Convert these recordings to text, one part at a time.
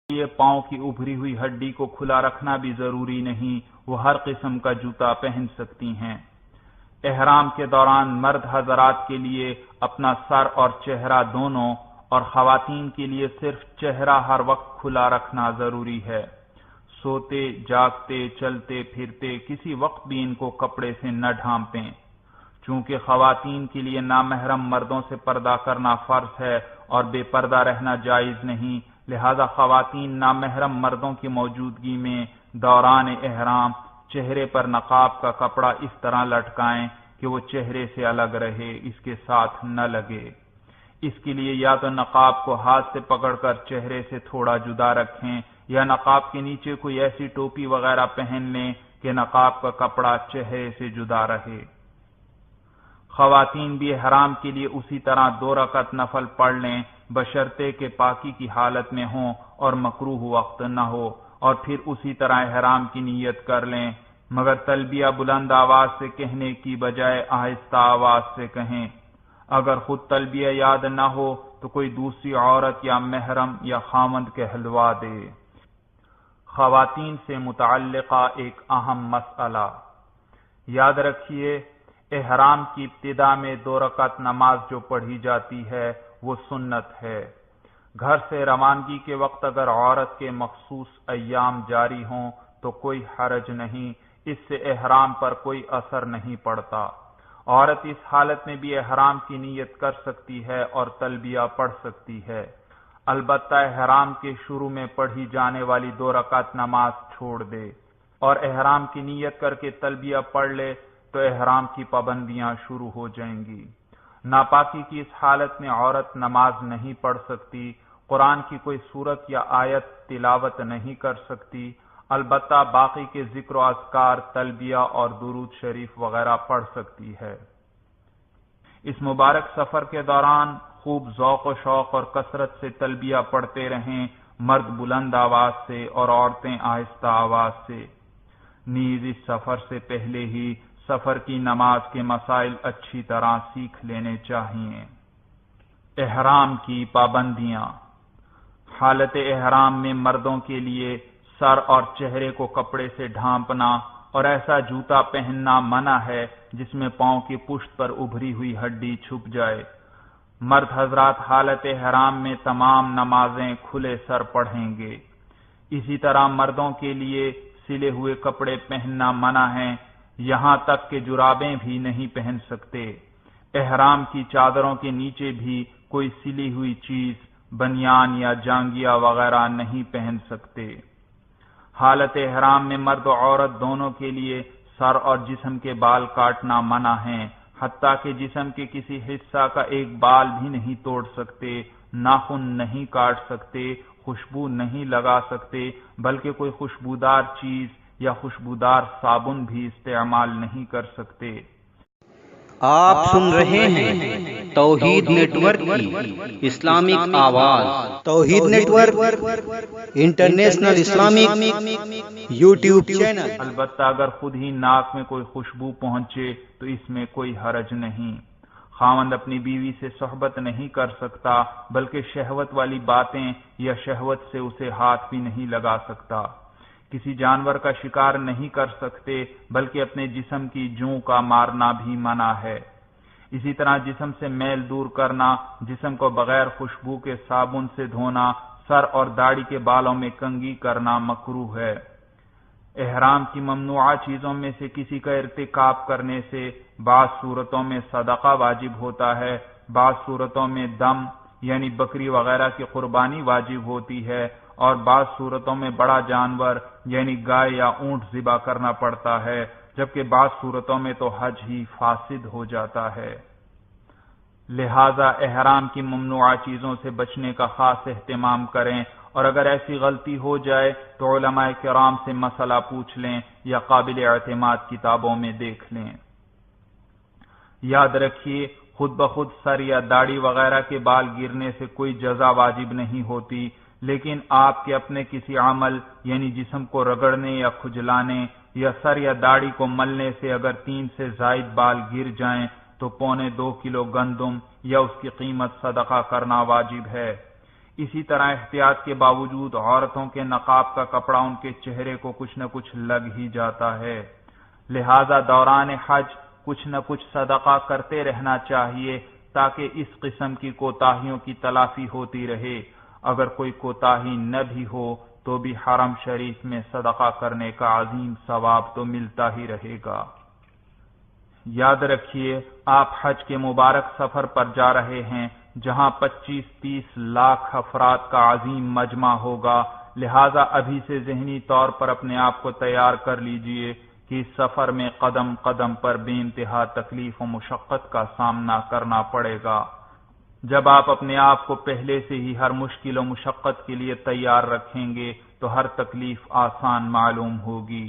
لیے پاؤں کی ابھری ہوئی ہڈی کو کھلا رکھنا بھی ضروری نہیں، وہ ہر قسم کا جوتا پہن سکتی ہیں۔ احرام کے دوران مرد حضرات کے لیے اپنا سر اور چہرہ دونوں، اور خواتین کے لیے صرف چہرہ ہر وقت کھلا رکھنا ضروری ہے۔ سوتے جاگتے چلتے پھرتے کسی وقت بھی ان کو کپڑے سے نہ ڈھانپیں۔ چونکہ خواتین کے لیے نامحرم مردوں سے پردہ کرنا فرض ہے اور بے پردہ رہنا جائز نہیں، لہذا خواتین نامحرم مردوں کی موجودگی میں دوران احرام چہرے پر نقاب کا کپڑا اس طرح لٹکائیں کہ وہ چہرے سے الگ رہے، اس کے ساتھ نہ لگے۔ اس کے لیے یا تو نقاب کو ہاتھ سے پکڑ کر چہرے سے تھوڑا جدا رکھیں، یا نقاب کے نیچے کوئی ایسی ٹوپی وغیرہ پہن لیں کہ نقاب کا کپڑا چہرے سے جدا رہے۔ خواتین بھی احرام کے لیے اسی طرح 2 رکعت نفل پڑھ لیں، بشرطے کہ پاکی کی حالت میں ہوں اور مکروہ وقت نہ ہو، اور پھر اسی طرح احرام کی نیت کر لیں، مگر تلبیہ بلند آواز سے کہنے کی بجائے آہستہ آواز سے کہیں۔ اگر خود تلبیہ یاد نہ ہو تو کوئی دوسری عورت یا محرم یا خامند کہلوا دے۔ خواتین سے متعلقہ ایک اہم مسئلہ یاد رکھیے، احرام کی ابتدا میں 2 رکعت نماز جو پڑھی جاتی ہے وہ سنت ہے۔ گھر سے روانگی کے وقت اگر عورت کے مخصوص ایام جاری ہوں تو کوئی حرج نہیں، اس سے احرام پر کوئی اثر نہیں پڑتا۔ عورت اس حالت میں بھی احرام کی نیت کر سکتی ہے اور تلبیہ پڑھ سکتی ہے، البتہ احرام کے شروع میں پڑھی جانے والی 2 رکعت نماز چھوڑ دے اور احرام کی نیت کر کے تلبیہ پڑھ لے تو احرام کی پابندیاں شروع ہو جائیں گی۔ ناپاکی کی اس حالت میں عورت نماز نہیں پڑھ سکتی، قرآن کی کوئی سورت یا آیت تلاوت نہیں کر سکتی، البتہ باقی کے ذکر و اذکار، تلبیہ اور درود شریف وغیرہ پڑھ سکتی ہے۔ اس مبارک سفر کے دوران خوب ذوق و شوق اور کثرت سے تلبیہ پڑھتے رہیں، مرد بلند آواز سے اور عورتیں آہستہ آواز سے۔ نیز اس سفر سے پہلے ہی سفر کی نماز کے مسائل اچھی طرح سیکھ لینے چاہیے۔ احرام کی پابندیاں۔ حالت احرام میں مردوں کے لیے سر اور چہرے کو کپڑے سے ڈھانپنا اور ایسا جوتا پہننا منع ہے جس میں پاؤں کی پشت پر ابھری ہوئی ہڈی چھپ جائے۔ مرد حضرات حالت احرام میں تمام نمازیں کھلے سر پڑھیں گے۔ اسی طرح مردوں کے لیے سلے ہوئے کپڑے پہننا منع ہیں، یہاں تک کہ جرابیں بھی نہیں پہن سکتے۔ احرام کی چادروں کے نیچے بھی کوئی سلی ہوئی چیز، بنیان یا جانگیا وغیرہ نہیں پہن سکتے۔ حالت احرام میں مرد و عورت دونوں کے لیے سر اور جسم کے بال کاٹنا منع ہیں، حتیٰ کہ جسم کے کسی حصہ کا ایک بال بھی نہیں توڑ سکتے، ناخن نہیں کاٹ سکتے، خوشبو نہیں لگا سکتے، بلکہ کوئی خوشبودار چیز یا خوشبودار صابن بھی استعمال نہیں کر سکتے۔ آپ سن رہے ہیں توحید نیٹ ورک کی اسلامک آواز۔ Tauheed network international Islamic YouTube channel. البتہ اگر خود ہی ناک میں کوئی خوشبو پہنچے تو اس میں کوئی حرج نہیں۔ خاوند اپنی بیوی سے صحبت نہیں کر سکتا، بلکہ شہوت والی باتیں یا شہوت سے اسے ہاتھ بھی نہیں لگا سکتا۔ کسی جانور کا شکار نہیں کر سکتے، بلکہ اپنے جسم کی جوں کا مارنا بھی منع ہے۔ اسی طرح جسم سے میل دور کرنا، جسم کو بغیر خوشبو کے صابن سے دھونا، سر اور داڑھی کے بالوں میں کنگھی کرنا مکروہ ہے۔ احرام کی ممنوعہ چیزوں میں سے کسی کا ارتکاب کرنے سے بعض صورتوں میں صدقہ واجب ہوتا ہے، بعض صورتوں میں دم یعنی بکری وغیرہ کی قربانی واجب ہوتی ہے، اور بعض صورتوں میں بڑا جانور یعنی گائے یا اونٹ ذبح کرنا پڑتا ہے، جبکہ بعض صورتوں میں تو حج ہی فاسد ہو جاتا ہے۔ لہذا احرام کی ممنوعہ چیزوں سے بچنے کا خاص اہتمام کریں، اور اگر ایسی غلطی ہو جائے تو علماء کرام سے مسئلہ پوچھ لیں یا قابل اعتماد کتابوں میں دیکھ لیں۔ یاد رکھیے، خود بخود سر یا داڑھی وغیرہ کے بال گرنے سے کوئی جزا واجب نہیں ہوتی، لیکن آپ کے اپنے کسی عمل یعنی جسم کو رگڑنے یا کھجلانے یا سر یا داڑھی کو ملنے سے اگر 3 سے زائد بال گر جائیں تو 1.25 کلو گندم یا اس کی قیمت صدقہ کرنا واجب ہے۔ اسی طرح احتیاط کے باوجود عورتوں کے نقاب کا کپڑا ان کے چہرے کو کچھ نہ کچھ لگ ہی جاتا ہے، لہذا دوران حج کچھ نہ کچھ صدقہ کرتے رہنا چاہیے تاکہ اس قسم کی کوتاہیوں کی تلافی ہوتی رہے۔ اگر کوئی کوتاہی نہ بھی ہو تو بھی حرم شریف میں صدقہ کرنے کا عظیم ثواب تو ملتا ہی رہے گا۔ یاد رکھیے آپ حج کے مبارک سفر پر جا رہے ہیں جہاں 25-30 لاکھ افراد کا عظیم مجمع ہوگا، لہذا ابھی سے ذہنی طور پر اپنے آپ کو تیار کر لیجئے کہ اس سفر میں قدم قدم پر بے انتہا تکلیف و مشقت کا سامنا کرنا پڑے گا۔ جب آپ اپنے آپ کو پہلے سے ہی ہر مشکل و مشقت کے لیے تیار رکھیں گے تو ہر تکلیف آسان معلوم ہوگی۔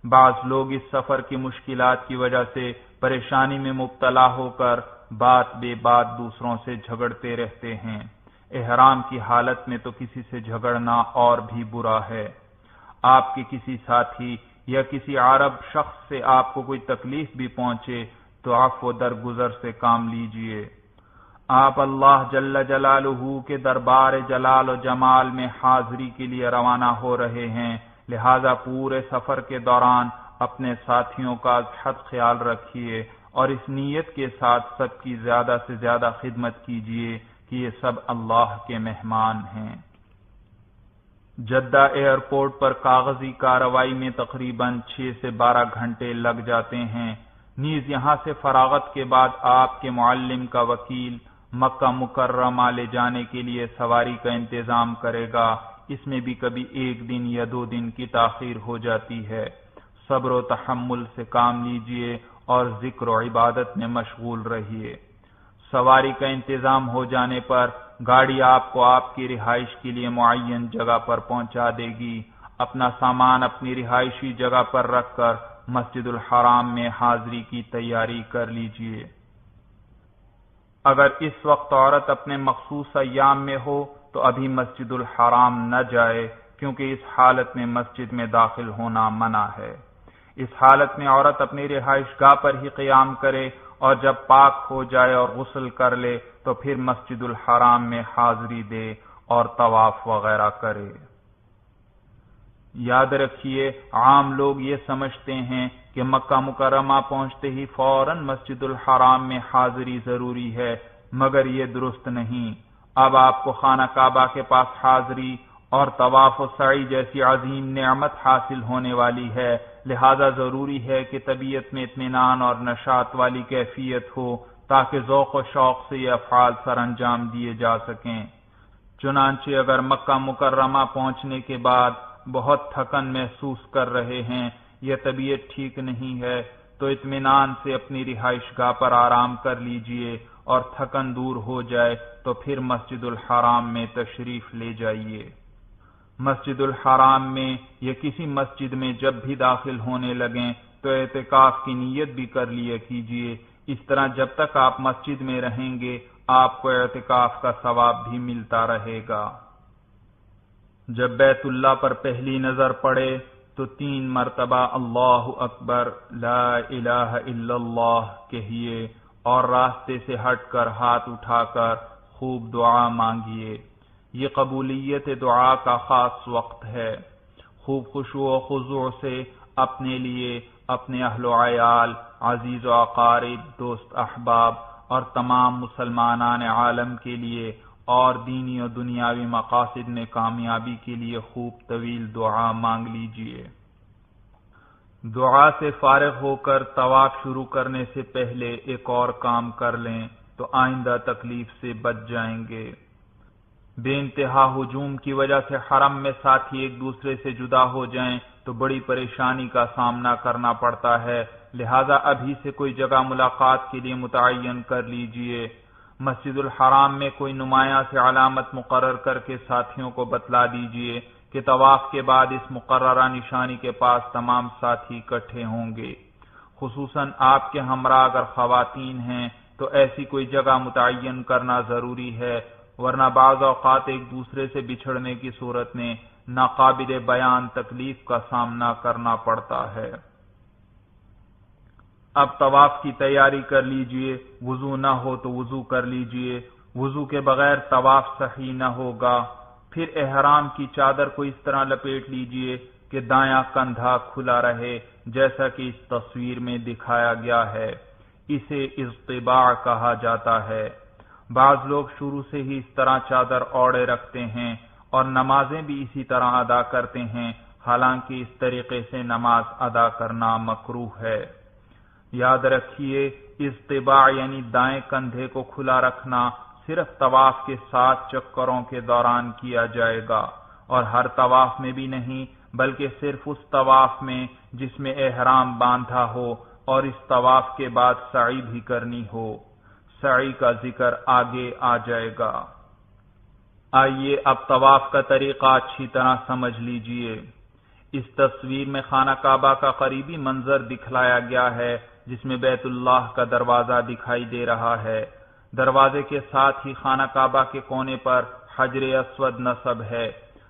بعض لوگ اس سفر کی مشکلات کی وجہ سے پریشانی میں مبتلا ہو کر بات بے بات دوسروں سے جھگڑتے رہتے ہیں۔ احرام کی حالت میں تو کسی سے جھگڑنا اور بھی برا ہے۔ آپ کے کسی ساتھی یا کسی عرب شخص سے آپ کو کوئی تکلیف بھی پہنچے تو عفو درگزر سے کام لیجئے۔ آپ اللہ جل جلالہ کے دربار جلال و جمال میں حاضری کے لیے روانہ ہو رہے ہیں، لہذا پورے سفر کے دوران اپنے ساتھیوں کا از حد خیال رکھیے اور اس نیت کے ساتھ سب کی زیادہ سے زیادہ خدمت کیجیے کہ یہ سب اللہ کے مہمان ہیں۔ جدہ ایئرپورٹ پر کاغذی کارروائی میں تقریباً 6 سے 12 گھنٹے لگ جاتے ہیں۔ نیز یہاں سے فراغت کے بعد آپ کے معلم کا وکیل مکہ مکرمہ لے جانے کے لیے سواری کا انتظام کرے گا، اس میں بھی کبھی 1 دن یا 2 دن کی تاخیر ہو جاتی ہے۔ صبر و تحمل سے کام لیجئے اور ذکر و عبادت میں مشغول رہیے۔ سواری کا انتظام ہو جانے پر گاڑی آپ کو آپ کی رہائش کے لیے معین جگہ پر پہنچا دے گی۔ اپنا سامان اپنی رہائشی جگہ پر رکھ کر مسجد الحرام میں حاضری کی تیاری کر لیجئے۔ اگر اس وقت عورت اپنے مخصوص ایام میں ہو تو ابھی مسجد الحرام نہ جائے، کیونکہ اس حالت میں مسجد میں داخل ہونا منع ہے۔ اس حالت میں عورت اپنی رہائش گاہ پر ہی قیام کرے اور جب پاک ہو جائے اور غسل کر لے تو پھر مسجد الحرام میں حاضری دے اور طواف وغیرہ کرے۔ یاد رکھیے عام لوگ یہ سمجھتے ہیں کہ مکہ مکرمہ پہنچتے ہی فوراً مسجد الحرام میں حاضری ضروری ہے، مگر یہ درست نہیں۔ اب آپ کو خانہ کعبہ کے پاس حاضری اور طواف و سعی جیسی عظیم نعمت حاصل ہونے والی ہے، لہذا ضروری ہے کہ طبیعت میں اطمینان اور نشاط والی کیفیت ہو تاکہ ذوق و شوق سے یہ افعال سر انجام دیے جا سکیں۔ چنانچہ اگر مکہ مکرمہ پہنچنے کے بعد بہت تھکن محسوس کر رہے ہیں یا طبیعت ٹھیک نہیں ہے تو اطمینان سے اپنی رہائش گاہ پر آرام کر لیجئے اور تھکن دور ہو جائے تو پھر مسجد الحرام میں تشریف لے جائیے۔ مسجد الحرام میں یا کسی مسجد میں جب بھی داخل ہونے لگیں تو اعتکاف کی نیت بھی کر لیا کیجئے، اس طرح جب تک آپ مسجد میں رہیں گے آپ کو اعتکاف کا ثواب بھی ملتا رہے گا۔ جب بیت اللہ پر پہلی نظر پڑے تو 3 مرتبہ اللہ اکبر لا الہ الا اللہ کہیے اور راستے سے ہٹ کر ہاتھ اٹھا کر خوب دعا مانگیے۔ یہ قبولیت دعا کا خاص وقت ہے۔ خوب خشوع و خضوع سے اپنے لیے، اپنے اہل و عیال، عزیز و اقارب، دوست احباب اور تمام مسلمانان عالم کے لیے اور دینی و دنیاوی مقاصد میں کامیابی کے لیے خوب طویل دعا مانگ لیجئے۔ دعا سے فارغ ہو کر طواف شروع کرنے سے پہلے ایک اور کام کر لیں تو آئندہ تکلیف سے بچ جائیں گے۔ بے انتہا ہجوم کی وجہ سے حرم میں ساتھی ایک دوسرے سے جدا ہو جائیں تو بڑی پریشانی کا سامنا کرنا پڑتا ہے، لہذا ابھی سے کوئی جگہ ملاقات کے لیے متعین کر لیجئے۔ مسجد الحرام میں کوئی نمایاں سے علامت مقرر کر کے ساتھیوں کو بتلا دیجئے کہ طواف کے بعد اس مقررہ نشانی کے پاس تمام ساتھی اکٹھے ہوں گے۔ خصوصاً آپ کے ہمراہ اگر خواتین ہیں تو ایسی کوئی جگہ متعین کرنا ضروری ہے، ورنہ بعض اوقات ایک دوسرے سے بچھڑنے کی صورت میں ناقابل بیان تکلیف کا سامنا کرنا پڑتا ہے۔ اب طواف کی تیاری کر لیجئے، وضو نہ ہو تو وضو کر لیجئے، وضو کے بغیر طواف صحیح نہ ہوگا۔ پھر احرام کی چادر کو اس طرح لپیٹ لیجئے کہ دایاں کندھا کھلا رہے، جیسا کہ اس تصویر میں دکھایا گیا ہے۔ اسے اضطباع کہا جاتا ہے۔ بعض لوگ شروع سے ہی اس طرح چادر اوڑے رکھتے ہیں اور نمازیں بھی اسی طرح ادا کرتے ہیں، حالانکہ اس طریقے سے نماز ادا کرنا مکروہ ہے۔ یاد رکھیے، اضطباع یعنی دائیں کندھے کو کھلا رکھنا صرف طواف کے 7 چکروں کے دوران کیا جائے گا، اور ہر طواف میں بھی نہیں، بلکہ صرف اس طواف میں جس میں احرام باندھا ہو اور اس طواف کے بعد سعی بھی کرنی ہو۔ سعی کا ذکر آگے آ جائے گا۔ آئیے اب طواف کا طریقہ اچھی طرح سمجھ لیجئے۔ اس تصویر میں خانہ کعبہ کا قریبی منظر دکھلایا گیا ہے، جس میں بیت اللہ کا دروازہ دکھائی دے رہا ہے۔ دروازے کے ساتھ ہی خانہ کعبہ کے کونے پر حجر اسود نصب ہے۔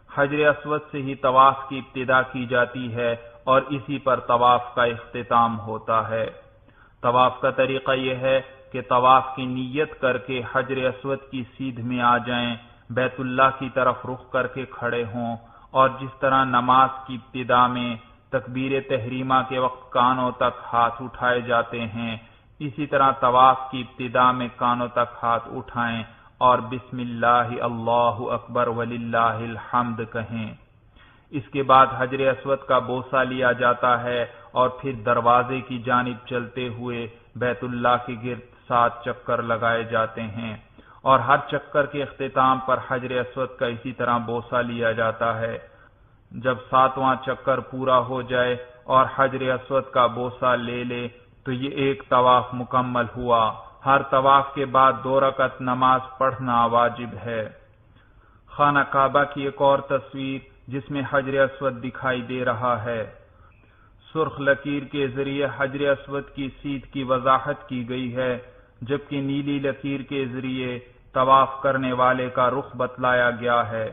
حجر اسود سے ہی طواف کی ابتدا کی جاتی ہے اور اسی پر طواف کا اختتام ہوتا ہے۔ طواف کا طریقہ یہ ہے کہ طواف کی نیت کر کے حجر اسود کی سیدھ میں آ جائیں، بیت اللہ کی طرف رخ کر کے کھڑے ہوں، اور جس طرح نماز کی ابتدا میں تکبیر تحریمہ کے وقت کانوں تک ہاتھ اٹھائے جاتے ہیں، اسی طرح طواف کی ابتدا میں کانوں تک ہاتھ اٹھائیں اور بسم اللہ اللہ اکبر وللہ الحمد کہیں۔ اس کے بعد حجر اسود کا بوسہ لیا جاتا ہے اور پھر دروازے کی جانب چلتے ہوئے بیت اللہ کے گرد 7 چکر لگائے جاتے ہیں، اور ہر چکر کے اختتام پر حجر اسود کا اسی طرح بوسہ لیا جاتا ہے۔ جب 7واں چکر پورا ہو جائے اور حجر اسود کا بوسہ لے لے تو یہ ایک طواف مکمل ہوا۔ ہر طواف کے بعد 2 رکعت نماز پڑھنا واجب ہے۔ خانہ کعبہ کی ایک اور تصویر جس میں حجر اسود دکھائی دے رہا ہے۔ سرخ لکیر کے ذریعے حجر اسود کی سیدھ کی وضاحت کی گئی ہے، جبکہ نیلی لکیر کے ذریعے طواف کرنے والے کا رخ بتلایا گیا ہے۔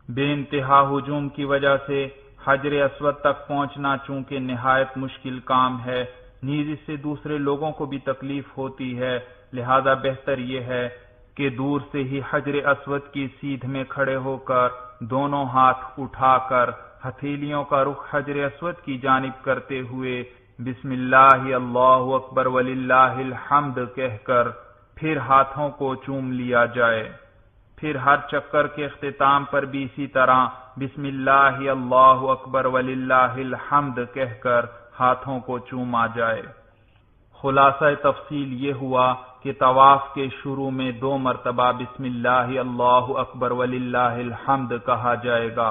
بے انتہا ہجوم کی وجہ سے حجر اسود تک پہنچنا چونکہ نہایت مشکل کام ہے، نیز اس سے دوسرے لوگوں کو بھی تکلیف ہوتی ہے، لہذا بہتر یہ ہے کہ دور سے ہی حجر اسود کی سیدھ میں کھڑے ہو کر دونوں ہاتھ اٹھا کر ہتھیلیوں کا رخ حجر اسود کی جانب کرتے ہوئے بسم اللہ اللہ اکبر وللہ الحمد کہہ کر پھر ہاتھوں کو چوم لیا جائے۔ پھر ہر چکر کے اختتام پر بھی اسی طرح بسم اللہ اللہ اکبر وللہ الحمد کہہ کر ہاتھوں کو چوما جائے۔ خلاصہ تفصیل یہ ہوا کہ طواف کے شروع میں 2 مرتبہ بسم اللہ اللہ اکبر وللہ الحمد کہا جائے گا۔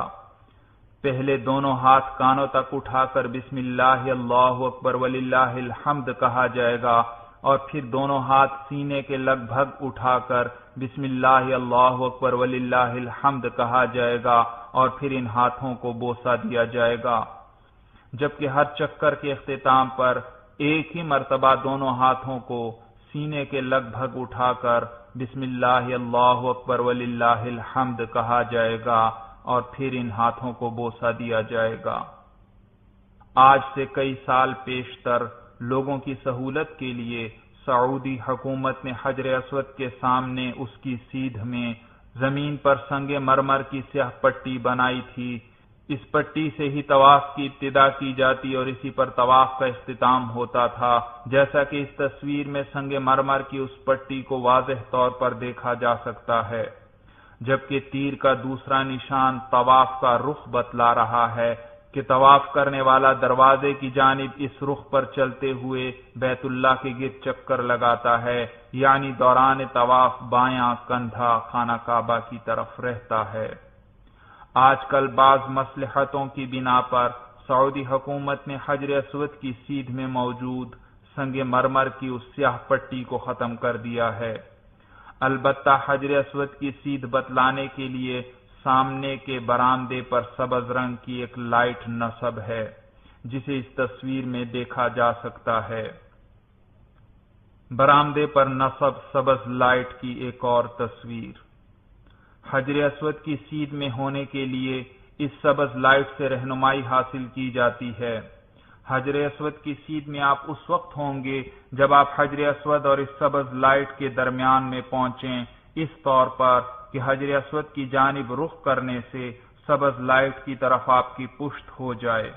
پہلے دونوں ہاتھ کانوں تک اٹھا کر بسم اللہ اللہ اکبر وللہ الحمد کہا جائے گا، اور پھر دونوں ہاتھ سینے کے لگ بھگ اٹھا کر بسم اللہ اللہ اکبر وللہ الحمد کہا جائے گا، اور پھر ان ہاتھوں کو بوسہ دیا جائے گا۔ جبکہ ہر چکر کے اختتام پر ایک ہی مرتبہ دونوں ہاتھوں کو سینے کے لگ بھگ اٹھا کر بسم اللہ اللہ اکبر وللہ الحمد کہا جائے گا، اور پھر ان ہاتھوں کو بوسہ دیا جائے گا۔ آج سے کئی سال پیشتر لوگوں کی سہولت کے لیے سعودی حکومت نے حجر اسود کے سامنے اس کی سیدھ میں زمین پر سنگ مرمر کی سیاہ پٹی بنائی تھی۔ اس پٹی سے ہی طواف کی ابتدا کی جاتی اور اسی پر طواف کا اختتام ہوتا تھا، جیسا کہ اس تصویر میں سنگ مرمر کی اس پٹی کو واضح طور پر دیکھا جا سکتا ہے، جبکہ تیر کا دوسرا نشان طواف کا رخ بتلا رہا ہے کہ طواف کرنے والا دروازے کی جانب اس رخ پر چلتے ہوئے بیت اللہ کے گرد چکر لگاتا ہے، یعنی دوران طواف بایاں کندھا خانہ کعبہ کی طرف رہتا ہے۔ آج کل بعض مصلحتوں کی بنا پر سعودی حکومت نے حجر اسود کی سیدھ میں موجود سنگ مرمر کی اس سیاہ پٹی کو ختم کر دیا ہے۔ البتہ حجر اسود کی سیدھ بتلانے کے لیے سامنے کے برآمدے پر سبز رنگ کی ایک لائٹ نصب ہے، جسے اس تصویر میں دیکھا جا سکتا ہے۔ برآمدے پر نصب سبز لائٹ کی ایک اور تصویر۔ حجر اسود کی سیدھ میں ہونے کے لیے اس سبز لائٹ سے رہنمائی حاصل کی جاتی ہے۔ حجر اسود کی سیدھ میں آپ اس وقت ہوں گے جب آپ حجر اسود اور اس سبز لائٹ کے درمیان میں پہنچیں، اس طور پر کہ حجر اسود کی جانب رخ کرنے سے سبز لائٹ کی طرف آپ کی پشت ہو جائے۔